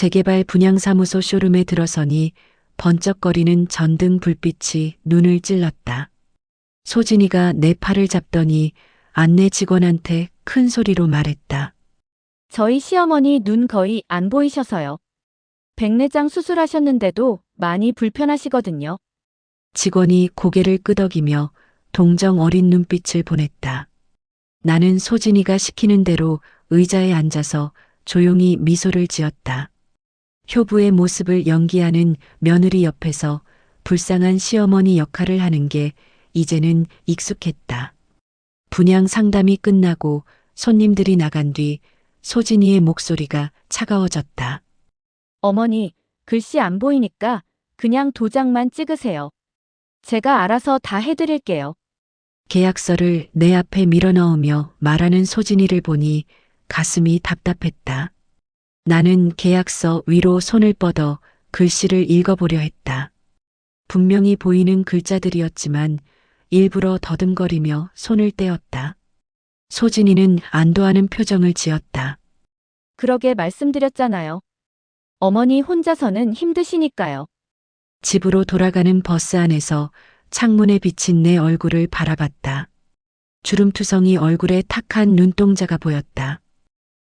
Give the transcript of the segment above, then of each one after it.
재개발 분양사무소 쇼룸에 들어서니 번쩍거리는 전등 불빛이 눈을 찔렀다. 소진이가 내 팔을 잡더니 안내 직원한테 큰 소리로 말했다. 저희 시어머니 눈 거의 안 보이셔서요. 백내장 수술하셨는데도 많이 불편하시거든요. 직원이 고개를 끄덕이며 동정 어린 눈빛을 보냈다. 나는 소진이가 시키는 대로 의자에 앉아서 조용히 미소를 지었다. 효부의 모습을 연기하는 며느리 옆에서 불쌍한 시어머니 역할을 하는 게 이제는 익숙했다. 분양 상담이 끝나고 손님들이 나간 뒤 소진이의 목소리가 차가워졌다. 어머니, 글씨 안 보이니까 그냥 도장만 찍으세요. 제가 알아서 다 해드릴게요. 계약서를 내 앞에 밀어넣으며 말하는 소진이를 보니 가슴이 답답했다. 나는 계약서 위로 손을 뻗어 글씨를 읽어보려 했다. 분명히 보이는 글자들이었지만 일부러 더듬거리며 손을 떼었다. 소진이는 안도하는 표정을 지었다. 그러게 말씀드렸잖아요. 어머니 혼자서는 힘드시니까요. 집으로 돌아가는 버스 안에서 창문에 비친 내 얼굴을 바라봤다. 주름투성이 얼굴에 탁한 눈동자가 보였다.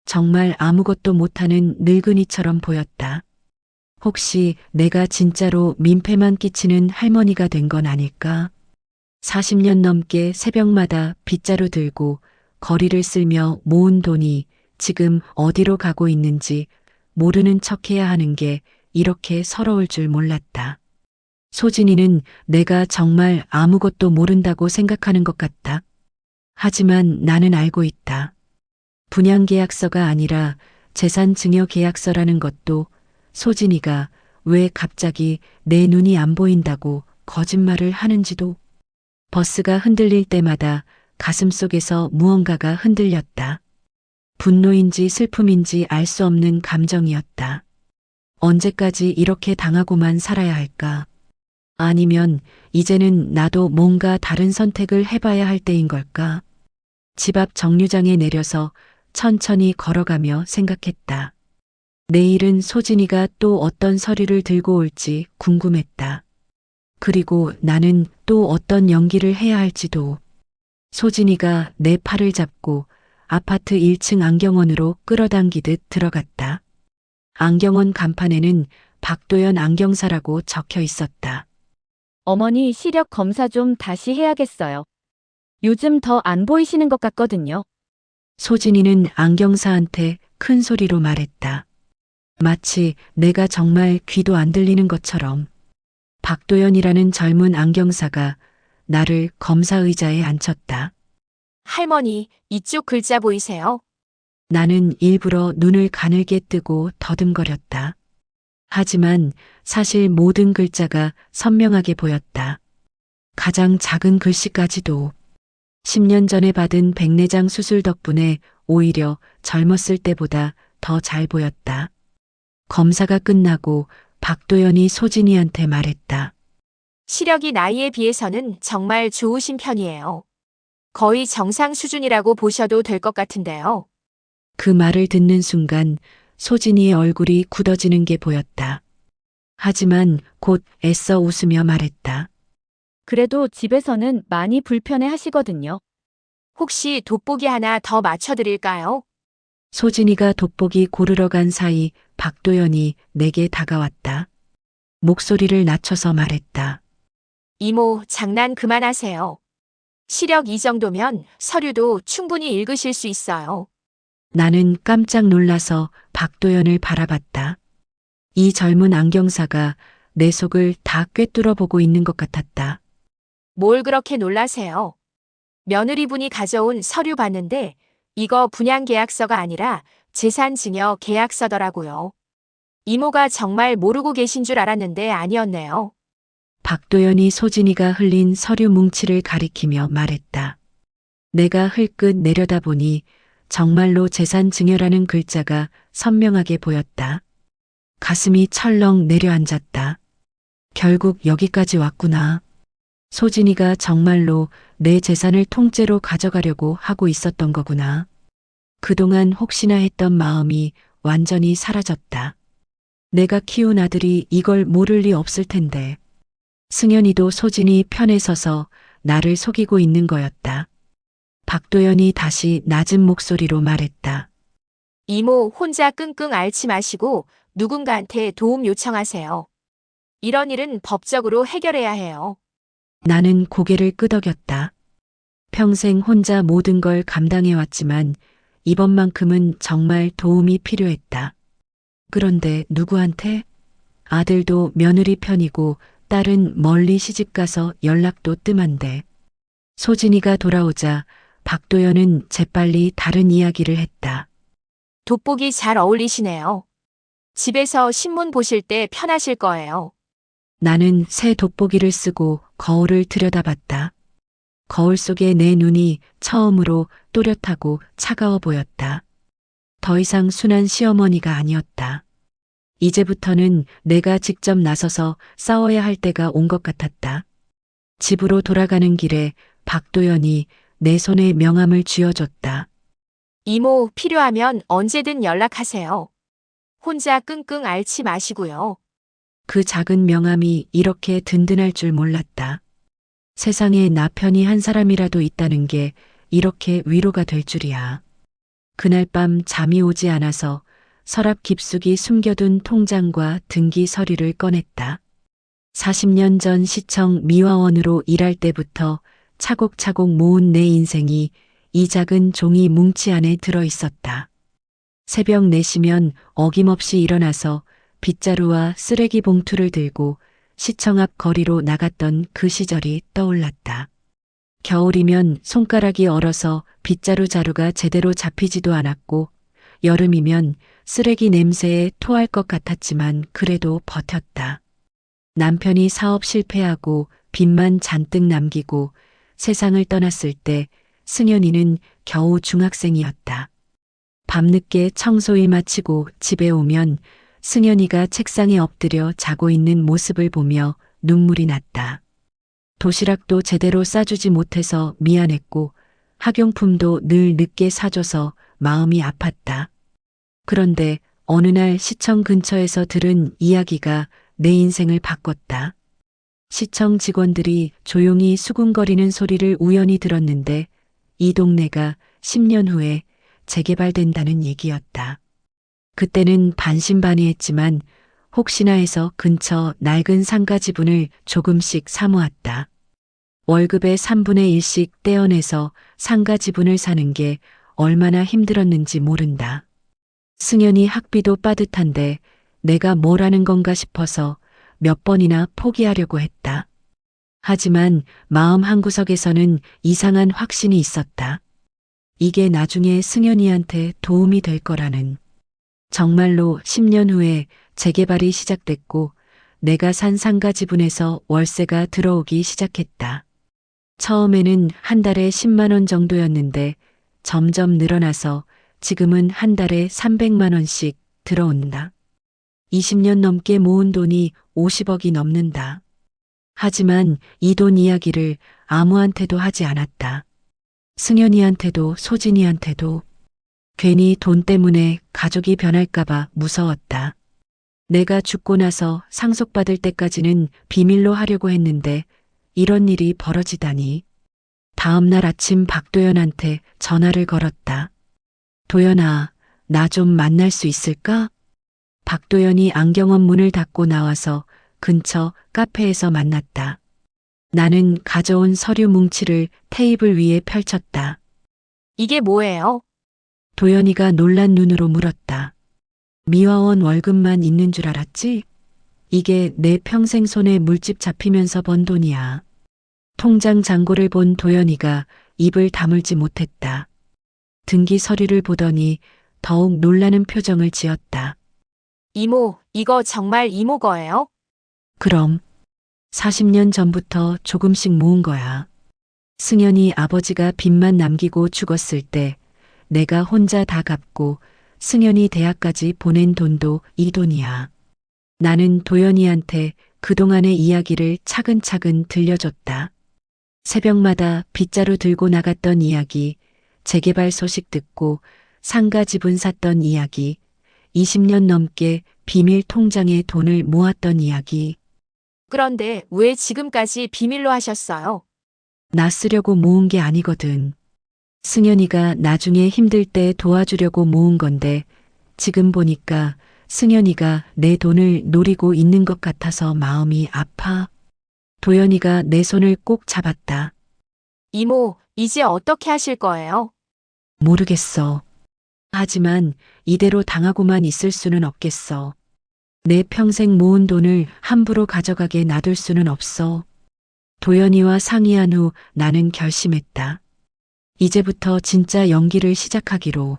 정말 아무것도 못하는 늙은이처럼 보였다. 혹시 내가 진짜로 민폐만 끼치는 할머니가 된 건 아닐까? 40년 넘게 새벽마다 빗자루 들고 거리를 쓸며 모은 돈이 지금 어디로 가고 있는지 모르는 척해야 하는 게 이렇게 서러울 줄 몰랐다. 소진이는 내가 정말 아무것도 모른다고 생각하는 것 같다. 하지만 나는 알고 있다. 분양계약서가 아니라 재산증여계약서라는 것도 소진이가 왜 갑자기 내 눈이 안 보인다고 거짓말을 하는지도. 버스가 흔들릴 때마다 가슴속에서 무언가가 흔들렸다. 분노인지 슬픔인지 알 수 없는 감정이었다. 언제까지 이렇게 당하고만 살아야 할까? 아니면 이제는 나도 뭔가 다른 선택을 해봐야 할 때인 걸까? 집 앞 정류장에 내려서 천천히 걸어가며 생각했다. 내일은 소진이가 또 어떤 서류를 들고 올지 궁금했다. 그리고 나는 또 어떤 연기를 해야 할지도. 소진이가 내 팔을 잡고 아파트 1층 안경원으로 끌어당기듯 들어갔다. 안경원 간판에는 박도연 안경사라고 적혀 있었다. 어머니 시력 검사 좀 다시 해야겠어요. 요즘 더 안 보이시는 것 같거든요. 소진이는 안경사한테 큰 소리로 말했다. 마치 내가 정말 귀도 안 들리는 것처럼. 박도연이라는 젊은 안경사가 나를 검사 의자에 앉혔다. 할머니, 이쪽 글자 보이세요? 나는 일부러 눈을 가늘게 뜨고 더듬거렸다. 하지만 사실 모든 글자가 선명하게 보였다. 가장 작은 글씨까지도. 10년 전에 받은 백내장 수술 덕분에 오히려 젊었을 때보다 더 잘 보였다. 검사가 끝나고 박도연이 소진이한테 말했다. 시력이 나이에 비해서는 정말 좋으신 편이에요. 거의 정상 수준이라고 보셔도 될 것 같은데요. 그 말을 듣는 순간 소진이의 얼굴이 굳어지는 게 보였다. 하지만 곧 애써 웃으며 말했다. 그래도 집에서는 많이 불편해 하시거든요. 혹시 돋보기 하나 더 맞춰드릴까요? 소진이가 돋보기 고르러 간 사이 박도연이 내게 다가왔다. 목소리를 낮춰서 말했다. 이모, 장난 그만하세요. 시력 이 정도면 서류도 충분히 읽으실 수 있어요. 나는 깜짝 놀라서 박도연을 바라봤다. 이 젊은 안경사가 내 속을 다 꿰뚫어 보고 있는 것 같았다. 뭘 그렇게 놀라세요? 며느리분이 가져온 서류 봤는데 이거 분양계약서가 아니라 재산증여 계약서더라고요. 이모가 정말 모르고 계신 줄 알았는데 아니었네요. 박도연이 소진이가 흘린 서류 뭉치를 가리키며 말했다. 내가 흘끗 내려다보니 정말로 재산증여라는 글자가 선명하게 보였다. 가슴이 철렁 내려앉았다. 결국 여기까지 왔구나. 소진이가 정말로 내 재산을 통째로 가져가려고 하고 있었던 거구나. 그동안 혹시나 했던 마음이 완전히 사라졌다. 내가 키운 아들이 이걸 모를 리 없을 텐데. 승연이도 소진이 편에 서서 나를 속이고 있는 거였다. 박도연이 다시 낮은 목소리로 말했다. 이모 혼자 끙끙 앓지 마시고 누군가한테 도움 요청하세요. 이런 일은 법적으로 해결해야 해요. 나는 고개를 끄덕였다. 평생 혼자 모든 걸 감당해왔지만 이번만큼은 정말 도움이 필요했다. 그런데 누구한테? 아들도 며느리 편이고 딸은 멀리 시집가서 연락도 뜸한데. 소진이가 돌아오자 박도연은 재빨리 다른 이야기를 했다. 돋보기 잘 어울리시네요. 집에서 신문 보실 때 편하실 거예요. 나는 새 돋보기를 쓰고 거울을 들여다봤다. 거울 속에 내 눈이 처음으로 또렷하고 차가워 보였다. 더 이상 순한 시어머니가 아니었다. 이제부터는 내가 직접 나서서 싸워야 할 때가 온 것 같았다. 집으로 돌아가는 길에 박도연이 내 손에 명함을 쥐어줬다. 이모 필요하면 언제든 연락하세요. 혼자 끙끙 앓지 마시고요. 그 작은 명함이 이렇게 든든할 줄 몰랐다. 세상에 나 편이 한 사람이라도 있다는 게 이렇게 위로가 될 줄이야. 그날 밤 잠이 오지 않아서 서랍 깊숙이 숨겨둔 통장과 등기 서류를 꺼냈다. 40년 전 시청 미화원으로 일할 때부터 차곡차곡 모은 내 인생이 이 작은 종이 뭉치 안에 들어 있었다. 새벽 4시면 어김없이 일어나서 빗자루와 쓰레기 봉투를 들고 시청 앞 거리로 나갔던 그 시절이 떠올랐다. 겨울이면 손가락이 얼어서 빗자루 자루가 제대로 잡히지도 않았고 여름이면 쓰레기 냄새에 토할 것 같았지만 그래도 버텼다. 남편이 사업 실패하고 빚만 잔뜩 남기고 세상을 떠났을 때 승연이는 겨우 중학생이었다. 밤늦게 청소일 마치고 집에 오면 승연이가 책상에 엎드려 자고 있는 모습을 보며 눈물이 났다. 도시락도 제대로 싸주지 못해서 미안했고 학용품도 늘 늦게 사줘서 마음이 아팠다. 그런데 어느 날 시청 근처에서 들은 이야기가 내 인생을 바꿨다. 시청 직원들이 조용히 수군거리는 소리를 우연히 들었는데 이 동네가 10년 후에 재개발된다는 얘기였다. 그때는 반신반의했지만 혹시나 해서 근처 낡은 상가 지분을 조금씩 사모았다. 월급의 3분의 1씩 떼어내서 상가 지분을 사는 게 얼마나 힘들었는지 모른다. 승연이 학비도 빠듯한데 내가 뭘 하는 건가 싶어서 몇 번이나 포기하려고 했다. 하지만 마음 한구석에서는 이상한 확신이 있었다. 이게 나중에 승연이한테 도움이 될 거라는. 정말로 10년 후에 재개발이 시작됐고 내가 산 상가 지분에서 월세가 들어오기 시작했다. 처음에는 한 달에 10만 원 정도였는데 점점 늘어나서 지금은 한 달에 300만 원씩 들어온다. 20년 넘게 모은 돈이 50억이 넘는다. 하지만 이 돈 이야기를 아무한테도 하지 않았다. 승연이한테도 소진이한테도. 괜히 돈 때문에 가족이 변할까봐 무서웠다. 내가 죽고 나서 상속받을 때까지는 비밀로 하려고 했는데 이런 일이 벌어지다니. 다음 날 아침 박도연한테 전화를 걸었다. 도연아, 나 좀 만날 수 있을까? 박도연이 안경원 문을 닫고 나와서 근처 카페에서 만났다. 나는 가져온 서류 뭉치를 테이블 위에 펼쳤다. 이게 뭐예요? 도연이가 놀란 눈으로 물었다. 미화원 월급만 있는 줄 알았지? 이게 내 평생 손에 물집 잡히면서 번 돈이야. 통장 잔고를 본 도연이가 입을 다물지 못했다. 등기 서류를 보더니 더욱 놀라는 표정을 지었다. 이모, 이거 정말 이모 거예요? 그럼 40년 전부터 조금씩 모은 거야. 승연이 아버지가 빚만 남기고 죽었을 때 내가 혼자 다 갚고 승연이 대학까지 보낸 돈도 이 돈이야. 나는 도연이한테 그동안의 이야기를 차근차근 들려줬다. 새벽마다 빗자루 들고 나갔던 이야기, 재개발 소식 듣고 상가 지분 샀던 이야기, 20년 넘게 비밀 통장에 돈을 모았던 이야기. 그런데 왜 지금까지 비밀로 하셨어요? 나 쓰려고 모은 게 아니거든. 승현이가 나중에 힘들 때 도와주려고 모은 건데 지금 보니까 승현이가 내 돈을 노리고 있는 것 같아서 마음이 아파. 도연이가 내 손을 꼭 잡았다. 이모, 이제 어떻게 하실 거예요? 모르겠어. 하지만 이대로 당하고만 있을 수는 없겠어. 내 평생 모은 돈을 함부로 가져가게 놔둘 수는 없어. 도연이와 상의한 후 나는 결심했다. 이제부터 진짜 연기를 시작하기로.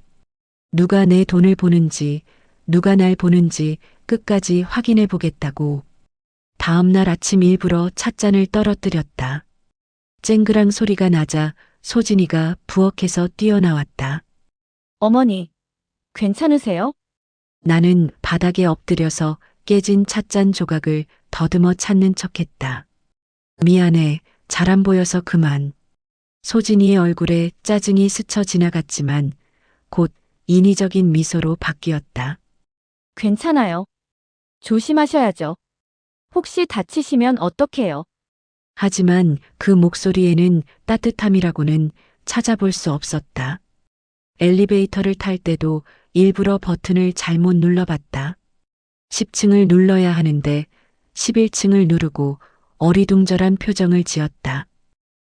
누가 내 돈을 보는지, 누가 날 보는지 끝까지 확인해 보겠다고. 다음 날 아침 일부러 찻잔을 떨어뜨렸다. 쨍그랑 소리가 나자 소진이가 부엌에서 뛰어나왔다. 어머니, 괜찮으세요? 나는 바닥에 엎드려서 깨진 찻잔 조각을 더듬어 찾는 척했다. 미안해, 잘 안 보여서 그만. 소진이의 얼굴에 짜증이 스쳐 지나갔지만 곧 인위적인 미소로 바뀌었다. 괜찮아요. 조심하셔야죠. 혹시 다치시면 어떡해요? 하지만 그 목소리에는 따뜻함이라고는 찾아볼 수 없었다. 엘리베이터를 탈 때도 일부러 버튼을 잘못 눌러봤다. 10층을 눌러야 하는데 11층을 누르고 어리둥절한 표정을 지었다.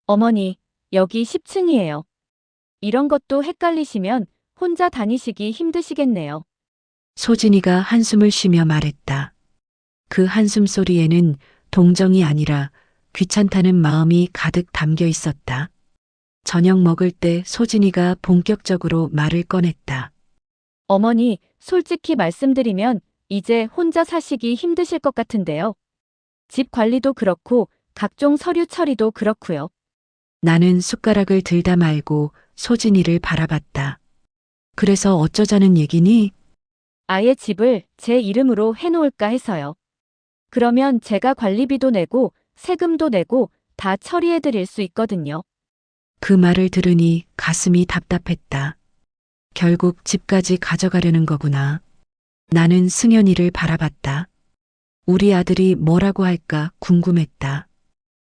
어머니, 여기 10층이에요. 이런 것도 헷갈리시면 혼자 다니시기 힘드시겠네요. 소진이가 한숨을 쉬며 말했다. 그 한숨 소리에는 동정이 아니라 귀찮다는 마음이 가득 담겨 있었다. 저녁 먹을 때 소진이가 본격적으로 말을 꺼냈다. 어머니, 솔직히 말씀드리면 이제 혼자 사시기 힘드실 것 같은데요. 집 관리도 그렇고 각종 서류 처리도 그렇고요. 나는 숟가락을 들다 말고 소진이를 바라봤다. 그래서 어쩌자는 얘기니? 아예 집을 제 이름으로 해놓을까 해서요. 그러면 제가 관리비도 내고 세금도 내고 다 처리해 드릴 수 있거든요. 그 말을 들으니 가슴이 답답했다. 결국 집까지 가져가려는 거구나. 나는 승현이를 바라봤다. 우리 아들이 뭐라고 할까 궁금했다.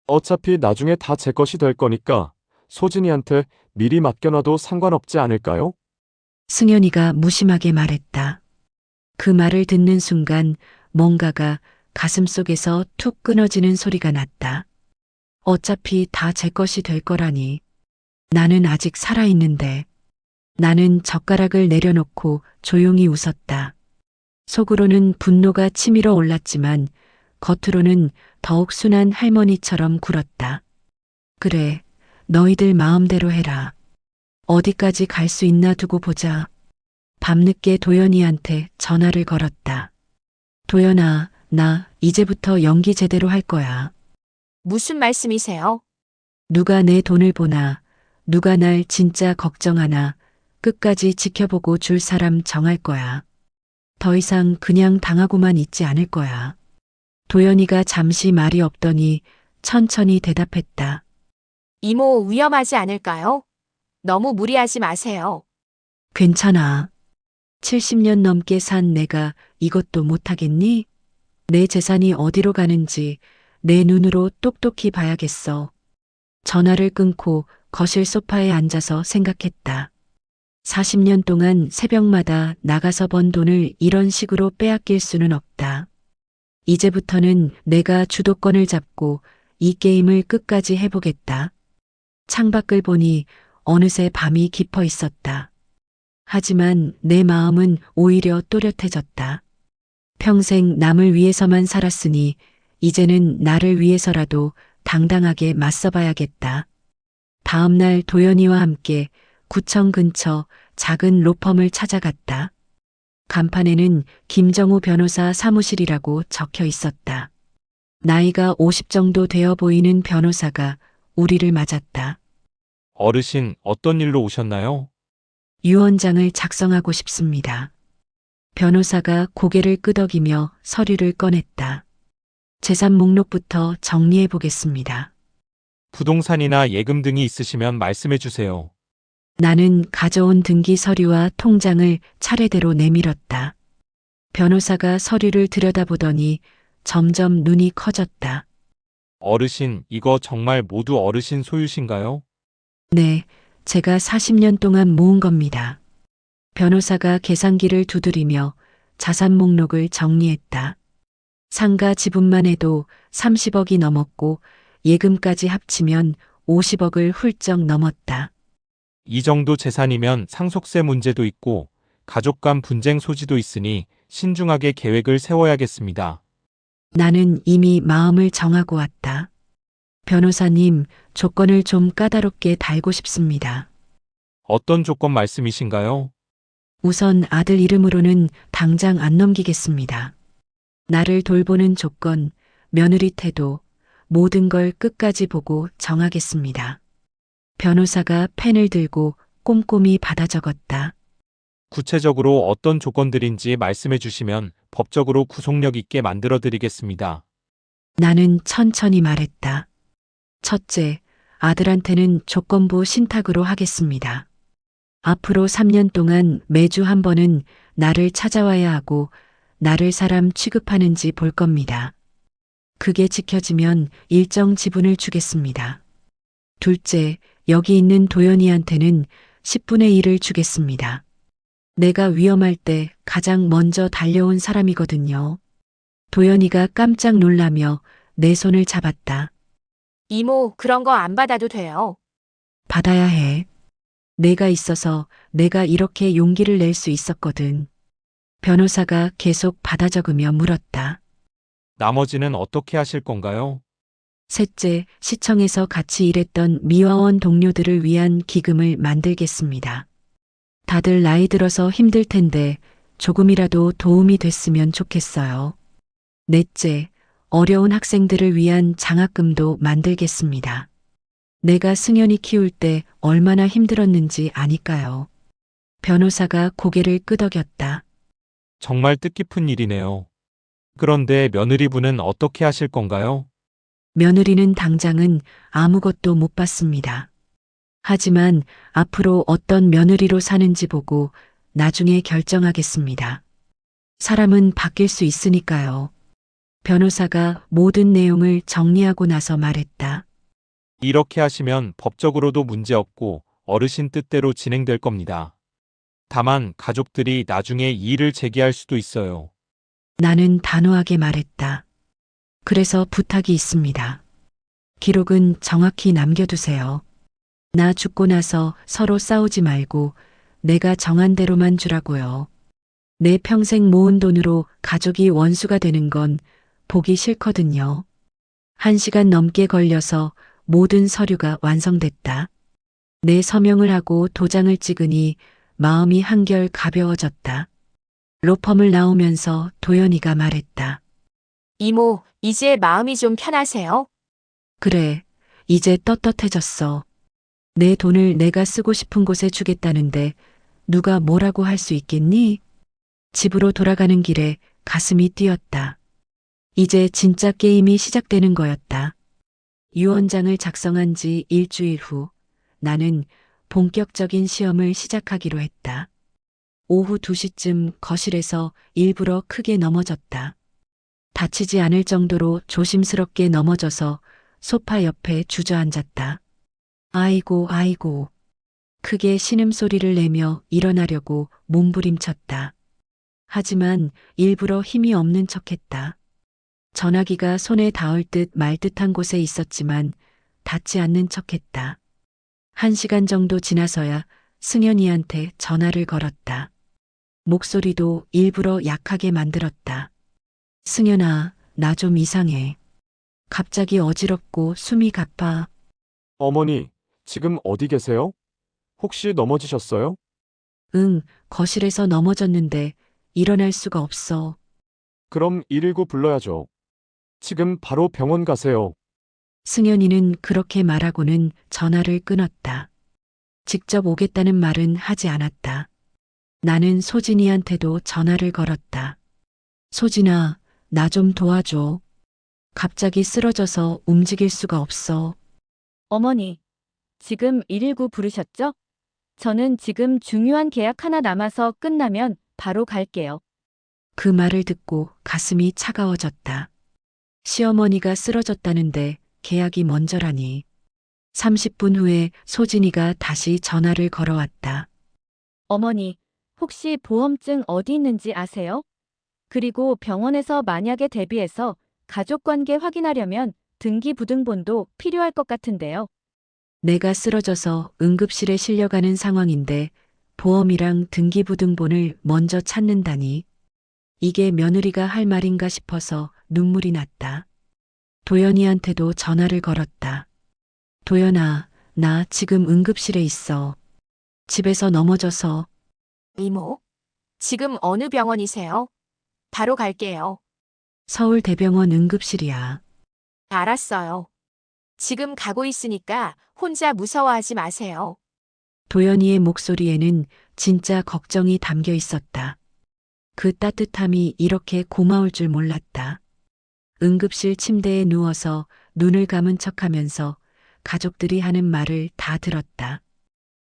어차피 나중에 다 제 것이 될 거니까 소진이한테 미리 맡겨놔도 상관없지 않을까요? 승현이가 무심하게 말했다. 그 말을 듣는 순간 뭔가가 가슴속에서 툭 끊어지는 소리가 났다. 어차피 다 제 것이 될 거라니. 나는 아직 살아있는데. 나는 젓가락을 내려놓고 조용히 웃었다. 속으로는 분노가 치밀어 올랐지만 겉으로는 더욱 순한 할머니처럼 굴었다. 그래, 너희들 마음대로 해라. 어디까지 갈 수 있나 두고 보자. 밤늦게 도연이한테 전화를 걸었다. 도연아, 나 이제부터 연기 제대로 할 거야. 무슨 말씀이세요? 누가 내 돈을 보나, 누가 날 진짜 걱정하나, 끝까지 지켜보고 줄 사람 정할 거야. 더 이상 그냥 당하고만 있지 않을 거야. 도연이가 잠시 말이 없더니 천천히 대답했다. 이모, 위험하지 않을까요? 너무 무리하지 마세요. 괜찮아. 70년 넘게 산 내가 이것도 못하겠니? 내 재산이 어디로 가는지 내 눈으로 똑똑히 봐야겠어. 전화를 끊고 거실 소파에 앉아서 생각했다. 40년 동안 새벽마다 나가서 번 돈을 이런 식으로 빼앗길 수는 없다. 이제부터는 내가 주도권을 잡고 이 게임을 끝까지 해보겠다. 창밖을 보니 어느새 밤이 깊어 있었다. 하지만 내 마음은 오히려 또렷해졌다. 평생 남을 위해서만 살았으니 이제는 나를 위해서라도 당당하게 맞서봐야겠다. 다음 날 도연이와 함께 구청 근처 작은 로펌을 찾아갔다. 간판에는 김정우 변호사 사무실이라고 적혀 있었다. 나이가 50 정도 되어 보이는 변호사가 우리를 맞았다. 어르신, 어떤 일로 오셨나요? 유언장을 작성하고 싶습니다. 변호사가 고개를 끄덕이며 서류를 꺼냈다. 재산 목록부터 정리해 보겠습니다. 부동산이나 예금 등이 있으시면 말씀해 주세요. 나는 가져온 등기 서류와 통장을 차례대로 내밀었다. 변호사가 서류를 들여다보더니 점점 눈이 커졌다. 어르신, 이거 정말 모두 어르신 소유신가요? 네, 제가 40년 동안 모은 겁니다. 변호사가 계산기를 두드리며 자산 목록을 정리했다. 상가 지분만 해도 30억이 넘었고 예금까지 합치면 50억을 훌쩍 넘었다. 이 정도 재산이면 상속세 문제도 있고 가족 간 분쟁 소지도 있으니 신중하게 계획을 세워야겠습니다. 나는 이미 마음을 정하고 왔다. 변호사님, 조건을 좀 까다롭게 달고 싶습니다. 어떤 조건 말씀이신가요? 우선 아들 이름으로는 당장 안 넘기겠습니다. 나를 돌보는 조건, 며느리 태도, 모든 걸 끝까지 보고 정하겠습니다. 변호사가 펜을 들고 꼼꼼히 받아 적었다. 구체적으로 어떤 조건들인지 말씀해 주시면 법적으로 구속력 있게 만들어 드리겠습니다. 나는 천천히 말했다. 첫째, 아들한테는 조건부 신탁으로 하겠습니다. 앞으로 3년 동안 매주 한 번은 나를 찾아와야 하고 나를 사람 취급하는지 볼 겁니다. 그게 지켜지면 일정 지분을 주겠습니다. 둘째, 여기 있는 도연이한테는 10분의 1을 주겠습니다. 내가 위험할 때 가장 먼저 달려온 사람이거든요. 도연이가 깜짝 놀라며 내 손을 잡았다. 이모, 그런 거 안 받아도 돼요. 받아야 해. 내가 있어서 내가 이렇게 용기를 낼 수 있었거든. 변호사가 계속 받아 적으며 물었다. 나머지는 어떻게 하실 건가요? 셋째, 시청에서 같이 일했던 미화원 동료들을 위한 기금을 만들겠습니다. 다들 나이 들어서 힘들 텐데 조금이라도 도움이 됐으면 좋겠어요. 넷째, 어려운 학생들을 위한 장학금도 만들겠습니다. 내가 승연이 키울 때 얼마나 힘들었는지 아니까요. 변호사가 고개를 끄덕였다. 정말 뜻깊은 일이네요. 그런데 며느리분은 어떻게 하실 건가요? 며느리는 당장은 아무것도 못 받습니다. 하지만 앞으로 어떤 며느리로 사는지 보고 나중에 결정하겠습니다. 사람은 바뀔 수 있으니까요. 변호사가 모든 내용을 정리하고 나서 말했다. 이렇게 하시면 법적으로도 문제없고 어르신 뜻대로 진행될 겁니다. 다만 가족들이 나중에 이의를 제기할 수도 있어요. 나는 단호하게 말했다. 그래서 부탁이 있습니다. 기록은 정확히 남겨두세요. 나 죽고 나서 서로 싸우지 말고 내가 정한 대로만 주라고요. 내 평생 모은 돈으로 가족이 원수가 되는 건 보기 싫거든요. 1시간 넘게 걸려서 모든 서류가 완성됐다. 내 서명을 하고 도장을 찍으니 마음이 한결 가벼워졌다. 로펌을 나오면서 도연이가 말했다. 이모, 이제 마음이 좀 편하세요? 그래, 이제 떳떳해졌어. 내 돈을 내가 쓰고 싶은 곳에 주겠다는데 누가 뭐라고 할 수 있겠니? 집으로 돌아가는 길에 가슴이 뛰었다. 이제 진짜 게임이 시작되는 거였다. 유언장을 작성한 지 일주일 후 나는 본격적인 시험을 시작하기로 했다. 오후 2시쯤 거실에서 일부러 크게 넘어졌다. 다치지 않을 정도로 조심스럽게 넘어져서 소파 옆에 주저앉았다. 아이고, 아이고. 크게 신음소리를 내며 일어나려고 몸부림쳤다. 하지만 일부러 힘이 없는 척했다. 전화기가 손에 닿을 듯 말 듯한 곳에 있었지만 닿지 않는 척했다. 1시간 정도 지나서야 승연이한테 전화를 걸었다. 목소리도 일부러 약하게 만들었다. 승연아, 나 좀 이상해. 갑자기 어지럽고 숨이 가빠. 어머니, 지금 어디 계세요? 혹시 넘어지셨어요? 응, 거실에서 넘어졌는데 일어날 수가 없어. 그럼 119 불러야죠. 지금 바로 병원 가세요. 승연이는 그렇게 말하고는 전화를 끊었다. 직접 오겠다는 말은 하지 않았다. 나는 소진이한테도 전화를 걸었다. 소진아, 나 좀 도와줘. 갑자기 쓰러져서 움직일 수가 없어. 어머니, 지금 119 부르셨죠? 저는 지금 중요한 계약 하나 남아서 끝나면 바로 갈게요. 그 말을 듣고 가슴이 차가워졌다. 시어머니가 쓰러졌다는데 계약이 먼저라니. 30분 후에 소진이가 다시 전화를 걸어왔다. 어머니, 혹시 보험증 어디 있는지 아세요? 그리고 병원에서 만약에 대비해서 가족관계 확인하려면 등기부등본도 필요할 것 같은데요. 내가 쓰러져서 응급실에 실려가는 상황인데 보험이랑 등기부등본을 먼저 찾는다니. 이게 며느리가 할 말인가 싶어서 눈물이 났다. 도연이한테도 전화를 걸었다. 도연아, 나 지금 응급실에 있어. 집에서 넘어져서. 이모, 지금 어느 병원이세요? 바로 갈게요. 서울대병원 응급실이야. 알았어요. 지금 가고 있으니까 혼자 무서워하지 마세요. 도연이의 목소리에는 진짜 걱정이 담겨 있었다. 그 따뜻함이 이렇게 고마울 줄 몰랐다. 응급실 침대에 누워서 눈을 감은 척하면서 가족들이 하는 말을 다 들었다.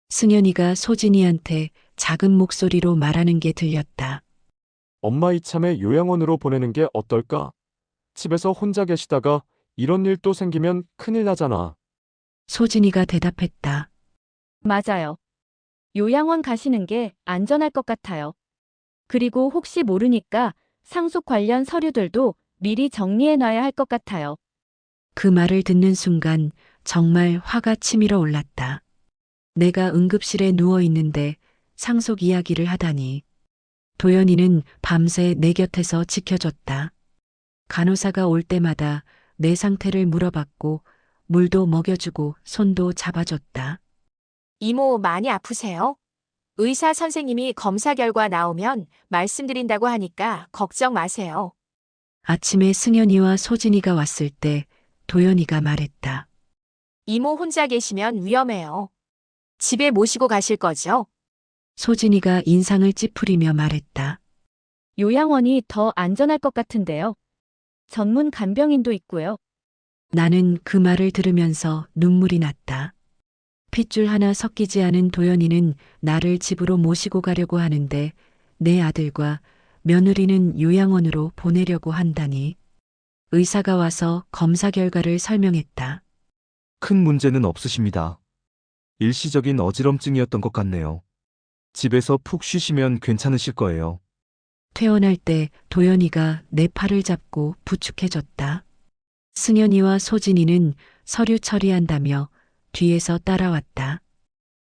승연이가 소진이한테 작은 목소리로 말하는 게 들렸다. 엄마 이참에 요양원으로 보내는 게 어떨까? 집에서 혼자 계시다가 이런 일 또 생기면 큰일 나잖아. 소진이가 대답했다. 맞아요. 요양원 가시는 게 안전할 것 같아요. 그리고 혹시 모르니까 상속 관련 서류들도 미리 정리해놔야 할 것 같아요. 그 말을 듣는 순간 정말 화가 치밀어 올랐다. 내가 응급실에 누워 있는데 상속 이야기를 하다니. 도연이는 밤새 내 곁에서 지켜줬다. 간호사가 올 때마다 내 상태를 물어봤고 물도 먹여주고 손도 잡아줬다. 이모 많이 아프세요? 의사 선생님이 검사 결과 나오면 말씀드린다고 하니까 걱정 마세요. 아침에 승연이와 소진이가 왔을 때 도연이가 말했다. 이모 혼자 계시면 위험해요. 집에 모시고 가실 거죠? 소진이가 인상을 찌푸리며 말했다. 요양원이 더 안전할 것 같은데요. 전문 간병인도 있고요. 나는 그 말을 들으면서 눈물이 났다. 핏줄 하나 섞이지 않은 도연이는 나를 집으로 모시고 가려고 하는데 내 아들과 며느리는 요양원으로 보내려고 한다니. 의사가 와서 검사 결과를 설명했다. 큰 문제는 없으십니다. 일시적인 어지럼증이었던 것 같네요. 집에서 푹 쉬시면 괜찮으실 거예요. 퇴원할 때 도연이가 내 팔을 잡고 부축해줬다. 승연이와 소진이는 서류 처리한다며 뒤에서 따라왔다.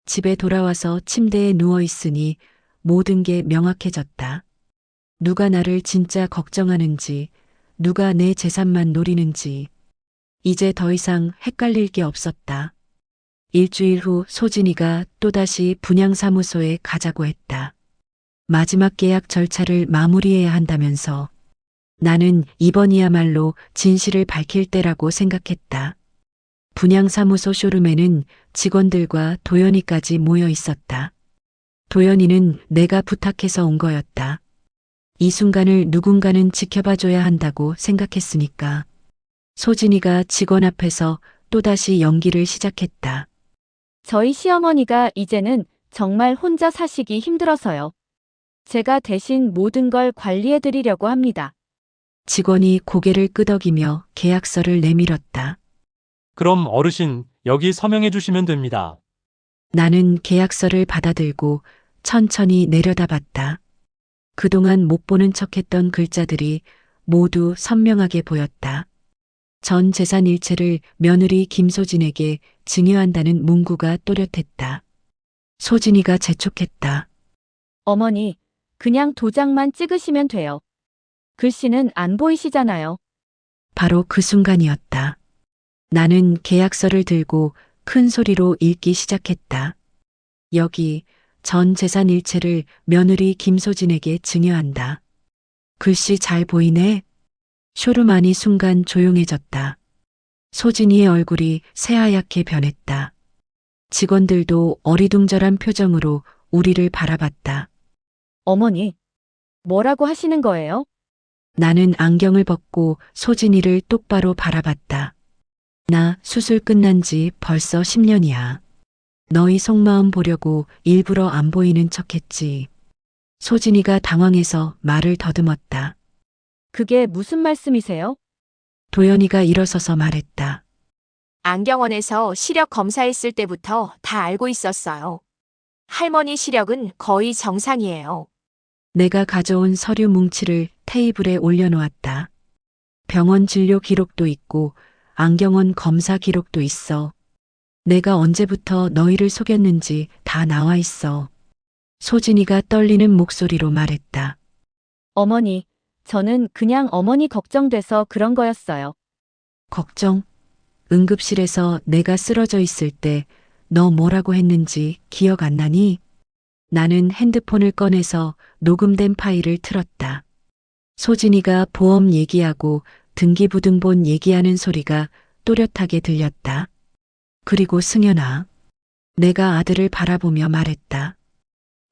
집에 돌아와서 침대에 누워있으니 모든 게 명확해졌다. 누가 나를 진짜 걱정하는지, 누가 내 재산만 노리는지, 이제 더 이상 헷갈릴 게 없었다. 일주일 후 소진이가 또다시 분양사무소에 가자고 했다. 마지막 계약 절차를 마무리해야 한다면서. 나는 이번이야말로 진실을 밝힐 때라고 생각했다. 분양사무소 쇼룸에는 직원들과 도연이까지 모여 있었다. 도연이는 내가 부탁해서 온 거였다. 이 순간을 누군가는 지켜봐줘야 한다고 생각했으니까. 소진이가 직원 앞에서 또다시 연기를 시작했다. 저희 시어머니가 이제는 정말 혼자 사시기 힘들어서요. 제가 대신 모든 걸 관리해드리려고 합니다. 직원이 고개를 끄덕이며 계약서를 내밀었다. 그럼 어르신, 여기 서명해 주시면 됩니다. 나는 계약서를 받아들고 천천히 내려다봤다. 그동안 못 보는 척했던 글자들이 모두 선명하게 보였다. 전 재산 일체를 며느리 김소진에게 증여한다는 문구가 또렷했다. 소진이가 재촉했다. 어머니, 그냥 도장만 찍으시면 돼요. 글씨는 안 보이시잖아요. 바로 그 순간이었다. 나는 계약서를 들고 큰 소리로 읽기 시작했다. 여기 전 재산 일체를 며느리 김소진에게 증여한다. 글씨 잘 보이네? 쇼룸 안이 순간 조용해졌다. 소진이의 얼굴이 새하얗게 변했다. 직원들도 어리둥절한 표정으로 우리를 바라봤다. 어머니, 뭐라고 하시는 거예요? 나는 안경을 벗고 소진이를 똑바로 바라봤다. 나 수술 끝난 지 벌써 10년이야. 너희 속마음 보려고 일부러 안 보이는 척했지. 소진이가 당황해서 말을 더듬었다. 그게 무슨 말씀이세요? 도연이가 일어서서 말했다. 안경원에서 시력 검사했을 때부터 다 알고 있었어요. 할머니 시력은 거의 정상이에요. 내가 가져온 서류 뭉치를 테이블에 올려놓았다. 병원 진료 기록도 있고 안경원 검사 기록도 있어. 내가 언제부터 너희를 속였는지 다 나와 있어. 소진이가 떨리는 목소리로 말했다. 어머니, 저는 그냥 어머니 걱정돼서 그런 거였어요. 걱정? 응급실에서 내가 쓰러져 있을 때 너 뭐라고 했는지 기억 안 나니? 나는 핸드폰을 꺼내서 녹음된 파일을 틀었다. 소진이가 보험 얘기하고 등기부등본 얘기하는 소리가 또렷하게 들렸다. 그리고 승연아, 내가 아들을 바라보며 말했다.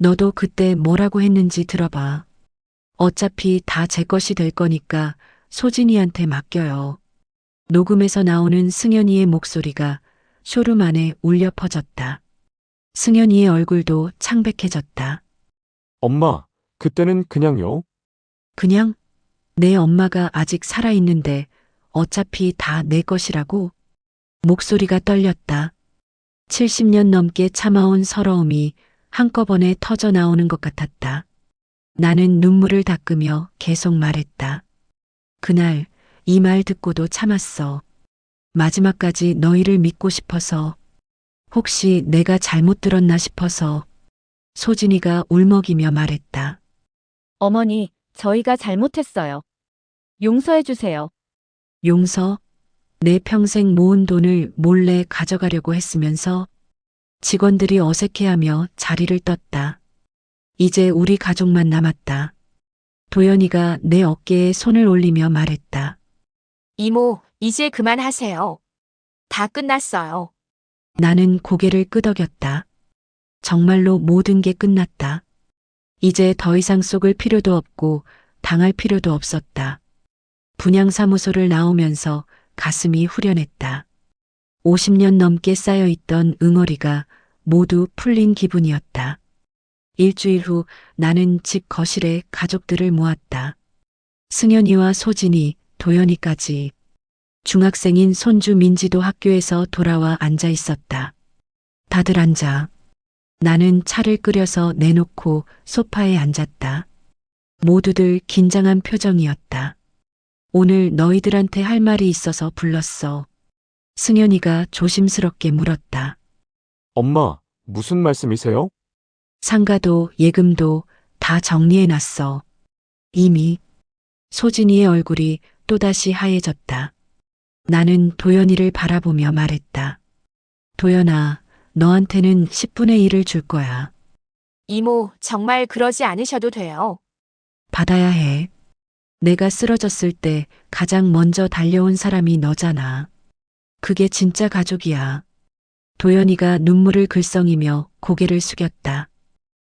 너도 그때 뭐라고 했는지 들어봐. 어차피 다 제 것이 될 거니까 소진이한테 맡겨요. 녹음에서 나오는 승연이의 목소리가 쇼룸 안에 울려 퍼졌다. 승연이의 얼굴도 창백해졌다. 엄마, 그때는 그냥요? 그냥 내 엄마가 아직 살아있는데 어차피 다 내 것이라고? 목소리가 떨렸다. 70년 넘게 참아온 서러움이 한꺼번에 터져 나오는 것 같았다. 나는 눈물을 닦으며 계속 말했다. 그날 이 말 듣고도 참았어. 마지막까지 너희를 믿고 싶어서. 혹시 내가 잘못 들었나 싶어서. 소진이가 울먹이며 말했다. 어머니, 저희가 잘못했어요. 용서해 주세요. 용서? 내 평생 모은 돈을 몰래 가져가려고 했으면서 직원들이 어색해하며 자리를 떴다. 이제 우리 가족만 남았다. 도연이가 내 어깨에 손을 올리며 말했다. 이모, 이제 그만하세요. 다 끝났어요. 나는 고개를 끄덕였다. 정말로 모든 게 끝났다. 이제 더 이상 속을 필요도 없고 당할 필요도 없었다. 분양사무소를 나오면서 가슴이 후련했다. 50년 넘게 쌓여있던 응어리가 모두 풀린 기분이었다. 일주일 후 나는 집 거실에 가족들을 모았다. 승연이와 소진이, 도연이까지. 중학생인 손주 민지도 학교에서 돌아와 앉아 있었다. 다들 앉아. 나는 차를 끓여서 내놓고 소파에 앉았다. 모두들 긴장한 표정이었다. 오늘 너희들한테 할 말이 있어서 불렀어. 승연이가 조심스럽게 물었다. 엄마, 무슨 말씀이세요? 상가도 예금도 다 정리해놨어. 이미. 소진이의 얼굴이 또다시 하얘졌다. 나는 도연이를 바라보며 말했다. 도연아, 너한테는 10분의 1을 줄 거야. 이모, 정말 그러지 않으셔도 돼요. 받아야 해. 내가 쓰러졌을 때 가장 먼저 달려온 사람이 너잖아. 그게 진짜 가족이야. 도연이가 눈물을 글썽이며 고개를 숙였다.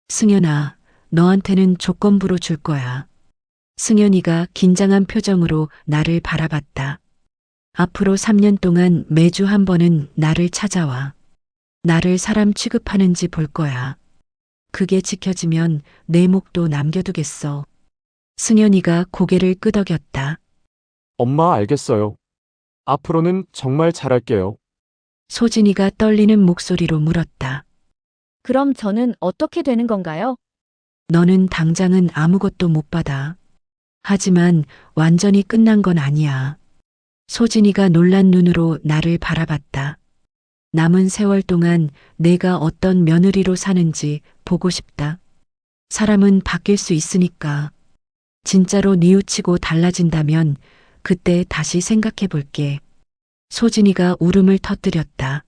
승연아, 너한테는 조건부로 줄 거야. 승연이가 긴장한 표정으로 나를 바라봤다. 앞으로 3년 동안 매주 한 번은 나를 찾아와. 나를 사람 취급하는지 볼 거야. 그게 지켜지면 내 목도 남겨두겠어. 승연이가 고개를 끄덕였다. 엄마, 알겠어요. 앞으로는 정말 잘할게요. 소진이가 떨리는 목소리로 물었다. 그럼 저는 어떻게 되는 건가요? 너는 당장은 아무것도 못 받아. 하지만 완전히 끝난 건 아니야. 소진이가 놀란 눈으로 나를 바라봤다. 남은 세월 동안 내가 어떤 며느리로 사는지 보고 싶다. 사람은 바뀔 수 있으니까. 진짜로 뉘우치고 달라진다면 그때 다시 생각해 볼게. 소진이가 울음을 터뜨렸다.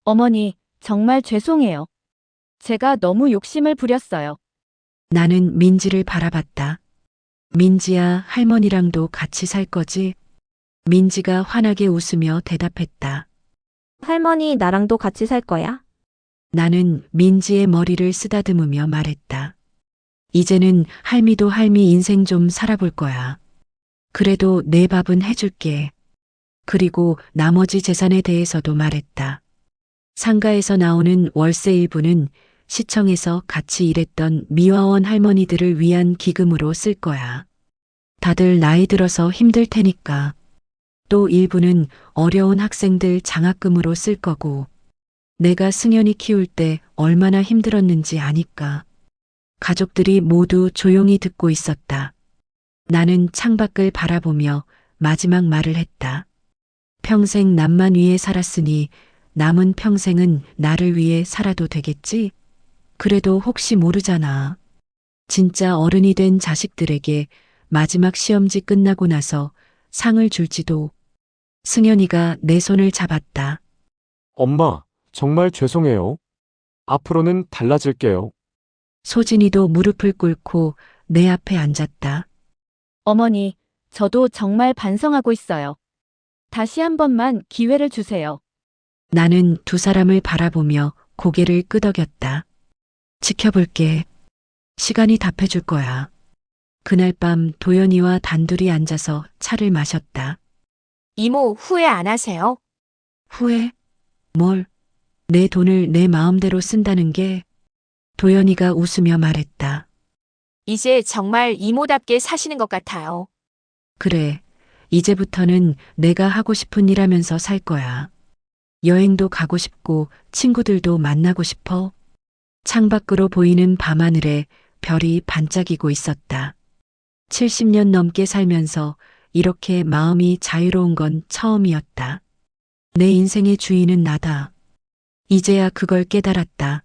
어머니, 정말 죄송해요. 제가 너무 욕심을 부렸어요. 나는 민지를 바라봤다. 민지야, 할머니랑도 같이 살 거지? 민지가 환하게 웃으며 대답했다. 할머니, 나랑도 같이 살 거야? 나는 민지의 머리를 쓰다듬으며 말했다. 이제는 할미도 할미 인생 좀 살아볼 거야. 그래도 내 밥은 해줄게. 그리고 나머지 재산에 대해서도 말했다. 상가에서 나오는 월세 일부는 시청에서 같이 일했던 미화원 할머니들을 위한 기금으로 쓸 거야. 다들 나이 들어서 힘들 테니까. 또 일부는 어려운 학생들 장학금으로 쓸 거고. 내가 승연이 키울 때 얼마나 힘들었는지 아니까. 가족들이 모두 조용히 듣고 있었다. 나는 창밖을 바라보며 마지막 말을 했다. 평생 남만 위해 살았으니 남은 평생은 나를 위해 살아도 되겠지? 그래도 혹시 모르잖아. 진짜 어른이 된 자식들에게 마지막 시험지 끝나고 나서 상을 줄지도. 승연이가 내 손을 잡았다. 엄마, 정말 죄송해요. 앞으로는 달라질게요. 소진이도 무릎을 꿇고 내 앞에 앉았다. 어머니, 저도 정말 반성하고 있어요. 다시 한 번만 기회를 주세요. 나는 두 사람을 바라보며 고개를 끄덕였다. 지켜볼게. 시간이 답해줄 거야. 그날 밤 도연이와 단둘이 앉아서 차를 마셨다. 이모 후회 안 하세요? 후회? 뭘? 내 돈을 내 마음대로 쓴다는 게? 도연이가 웃으며 말했다. 이제 정말 이모답게 사시는 것 같아요. 그래. 이제부터는 내가 하고 싶은 일 하면서 살 거야. 여행도 가고 싶고 친구들도 만나고 싶어. 창밖으로 보이는 밤하늘에 별이 반짝이고 있었다. 70년 넘게 살면서 이렇게 마음이 자유로운 건 처음이었다. 내 인생의 주인은 나다. 이제야 그걸 깨달았다.